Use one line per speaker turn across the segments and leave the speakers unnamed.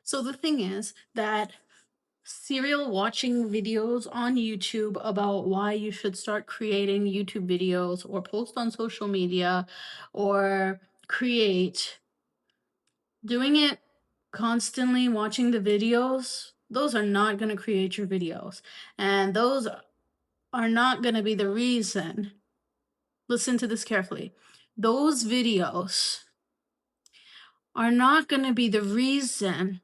So the thing is that serial watching videos on YouTube about why you should start creating YouTube videos or post on social media or create, doing it constantly, watching the videos, those are not going to create your videos. And those are not going to be the reason. Listen to this carefully. Those videos are not going to be the reason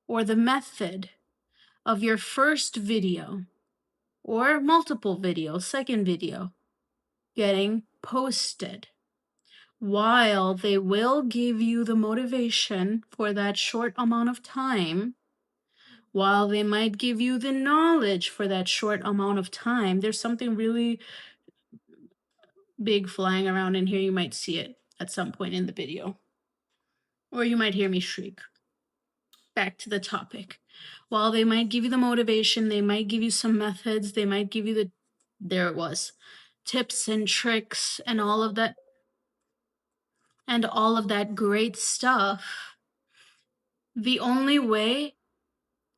or the method of your first video or multiple videos, second video, getting posted. While they will give you the motivation for that short amount of time, while they might give you the knowledge for that short amount of time, there's something really big flying around in here. You might see it at some point in the video, or you might hear me shriek. Back to the topic. While they might give you the motivation, they might give you some methods, they might give you there it was, tips and tricks and all of that great stuff. The only way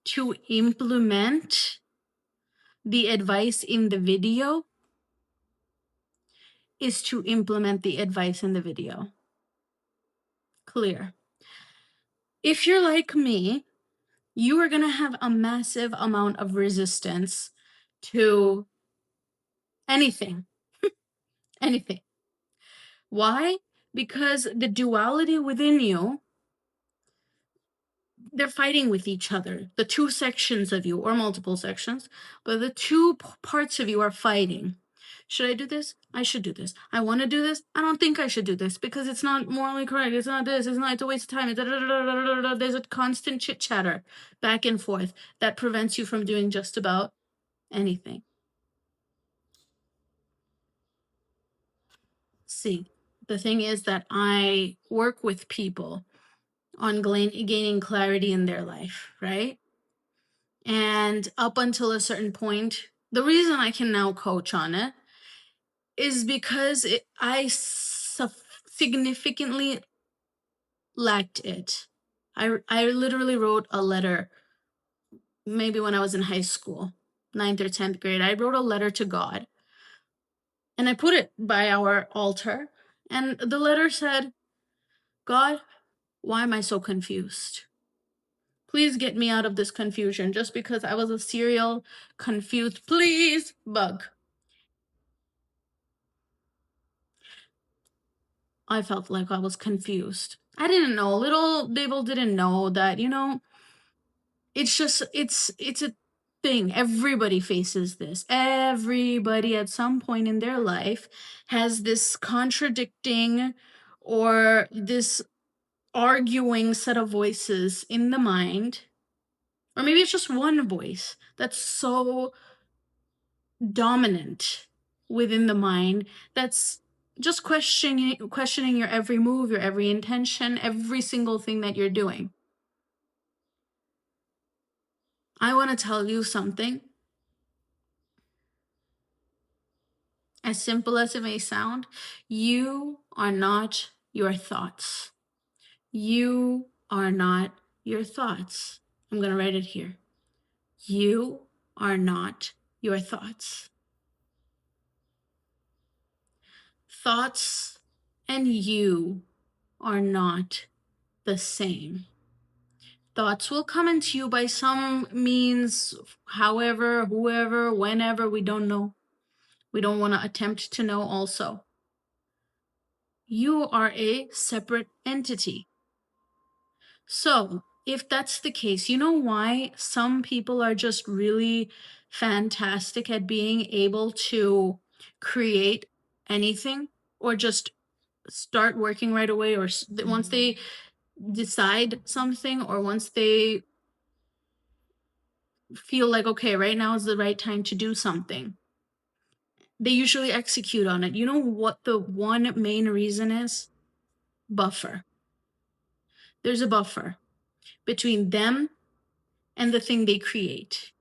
to implement the advice in the video is to implement the advice in the video. Clear. If you're like me, you are going to have a massive amount of resistance to anything. Anything. Why? Because the duality within you, they're fighting with each other. The two sections of you, or multiple sections, but the two parts of you are fighting. Should I do this? I should do this. I want to do this. I don't think I should do this because it's not morally correct. It's not this. It's not. It's a waste of time. There's a constant chit chatter back and forth that prevents you from doing just about anything. See, the thing is that I work with people on gaining clarity in their life, right? And up until a certain point, the reason I can now coach on it is because I significantly lacked it. I literally wrote a letter, maybe when I was in high school, 9th or 10th grade. I wrote a letter to God, and I put it by our altar. And the letter said, God, why am I so confused? Please get me out of this confusion, just because I was a serial confused, please, bug. I felt like I was confused. I didn't know. Little Babel didn't know that, it's just, it's a thing. Everybody faces this. Everybody at some point in their life has this contradicting or this arguing set of voices in the mind. Or maybe it's just one voice that's so dominant within the mind that's just questioning your every move, your every intention, every single thing that you're doing. I want to tell you something. As simple as it may sound, you are not your thoughts. You are not your thoughts. I'm going to write it here. You are not your thoughts. Thoughts and you are not the same. Thoughts will come into you by some means, however, whoever, whenever, we don't know. We don't want to attempt to know also. You are a separate entity. So, if that's the case, you know why some people are just really fantastic at being able to create anything or just start working right away, or once they decide something, or once they feel like, okay, right now is the right time to do something, they usually execute on it. You know what the one main reason is? Buffer. There's a buffer between them and the thing they create.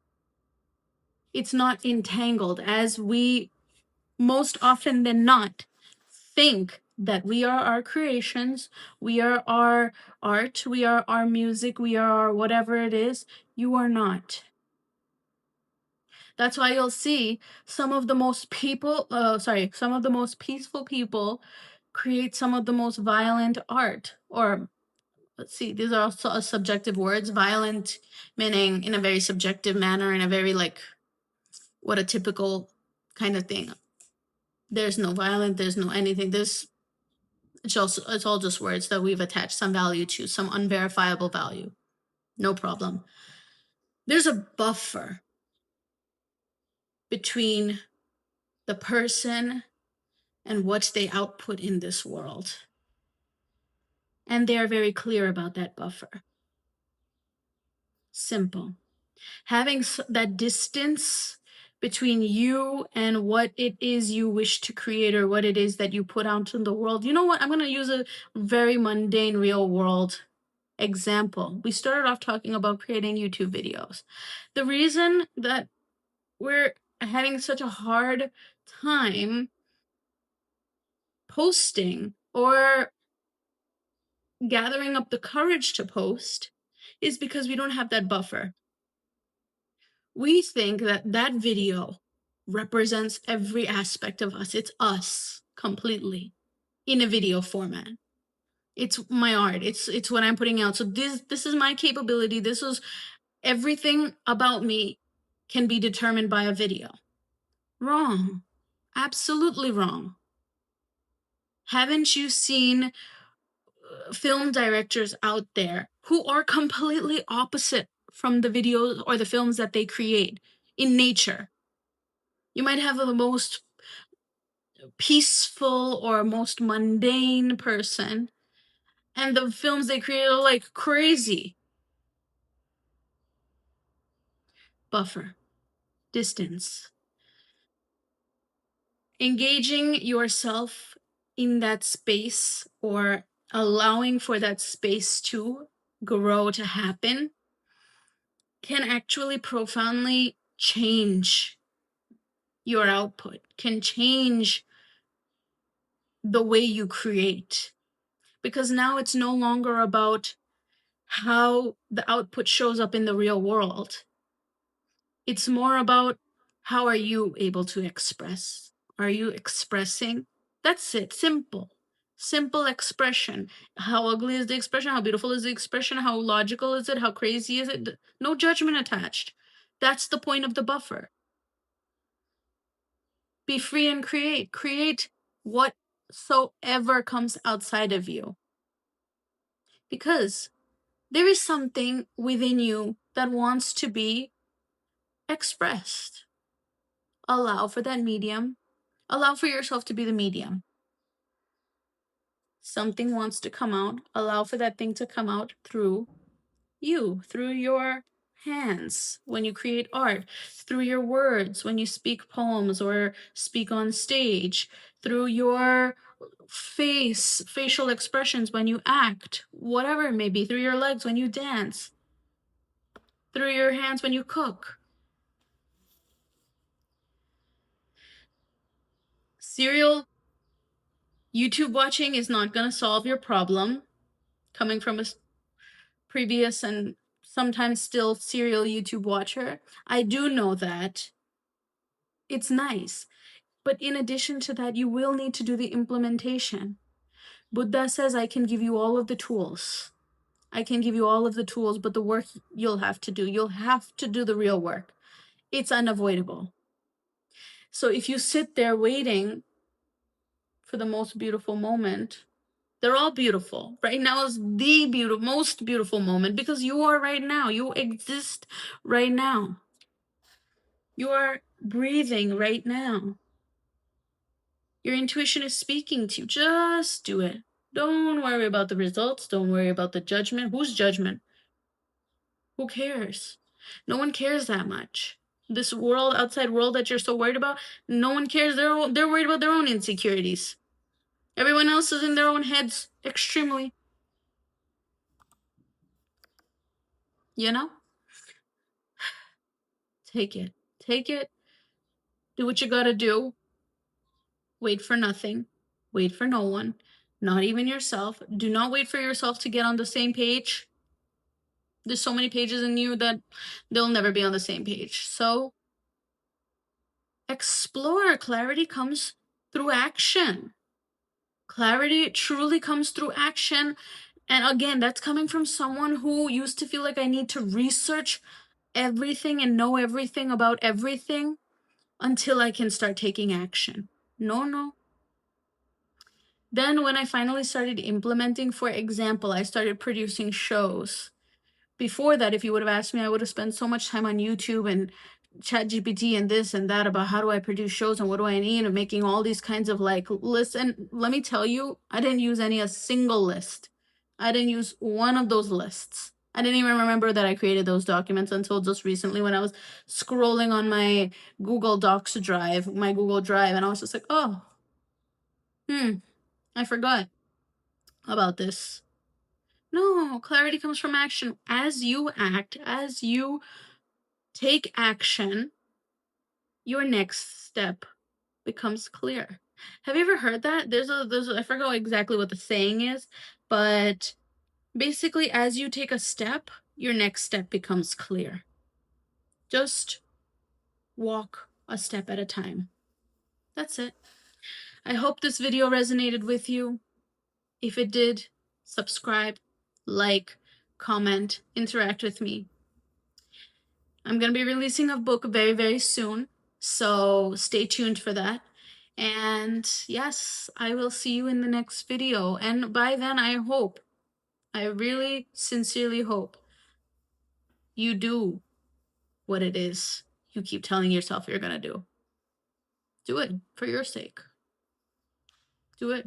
It's not entangled, as we most often than not think that we are our creations, we are our art, we are our music, we are our whatever it is. You are not. That's why you'll see some of the most some of the most peaceful people create some of the most violent art. Or let's see, these are also subjective words. Violent meaning in a very subjective manner, in a very like what a typical kind of thing. There's no violent, there's no anything. It's all just words that we've attached some value to, some unverifiable value. No problem. There's a buffer between the person and what they output in this world. And they are very clear about that buffer. Simple. Having that distance between you and what it is you wish to create or what it is that you put out in the world. You know what? I'm going to use a very mundane real world example. We started off talking about creating YouTube videos. The reason that we're having such a hard time posting or gathering up the courage to post is because we don't have that buffer. We think that that video represents every aspect of us. It's us completely in a video format. It's my art. It's what I'm putting out. So this is my capability. This is everything about me can be determined by a video. Wrong. Absolutely wrong. Haven't you seen film directors out there who are completely opposite from the videos or the films that they create in nature? You might have the most peaceful or most mundane person, and the films they create are like crazy. Buffer, distance. Engaging yourself in that space or allowing for that space to grow, to happen, can actually profoundly change your output, can change the way you create. Because now it's no longer about how the output shows up in the real world. It's more about how are you able to express? Are you expressing? That's it. Simple. Simple expression. How ugly is the expression? How beautiful is the expression? How logical is it? How crazy is it? No judgment attached. That's the point of the buffer. Be free and create. Create whatsoever comes outside of you. Because there is something within you that wants to be expressed. Allow for that medium. Allow for yourself to be the medium. Something wants to come out. Allow for that thing to come out through you, through your hands when you create art, through your words when you speak poems or speak on stage, through your facial expressions when you act, whatever it may be, through your legs when you dance, through your hands when you cook. Serial YouTube watching is not going to solve your problem. Coming from a previous and sometimes still serial YouTube watcher, I do know that it's nice. But in addition to that, you will need to do the implementation. Buddha says, I can give you all of the tools. I can give you all of the tools, but the work you'll have to do. You'll have to do the real work. It's unavoidable. So if you sit there waiting for the most beautiful moment, they're all beautiful. Right now is the most beautiful moment because you are right now. You exist right now. You are breathing right now. Your intuition is speaking to you. Just do it. Don't worry about the results. Don't worry about the judgment. Whose judgment? Who cares? No one cares that much. This world, outside world that you're so worried about, no one cares. They're worried about their own insecurities. Everyone else is in their own heads extremely. You know? Take it. Take it. Do what you gotta do. Wait for nothing. Wait for no one. not even yourself. Do not wait for yourself to get on the same page. There's so many pages in you that they'll never be on the same page. So explore. Clarity comes through action. Clarity truly comes through action. And again, that's coming from someone who used to feel like I need to research everything and know everything about everything until I can start taking action. No, no. Then when I finally started implementing, for example, I started producing shows. Before that, if you would have asked me, I would have spent so much time on YouTube and ChatGPT and this and that about how do I produce shows and what do I need and making all these kinds of like lists. And let me tell you, I didn't use a single list. I didn't use one of those lists. I didn't even remember that I created those documents until just recently when I was scrolling on my Google Docs drive, my Google Drive, and I was just like, oh, I forgot about this. No, clarity comes from action. As you act, as you take action, your next step becomes clear. Have you ever heard that? I forgot exactly what the saying is, but basically as you take a step, your next step becomes clear. Just walk a step at a time. That's it. I hope this video resonated with you. If it did, subscribe, like, comment, interact with me. I'm going to be releasing a book very, very soon, so stay tuned for that. And yes, I will see you in the next video. And by then, I really sincerely hope you do what it is you keep telling yourself you're going to do. Do it for your sake. Do it.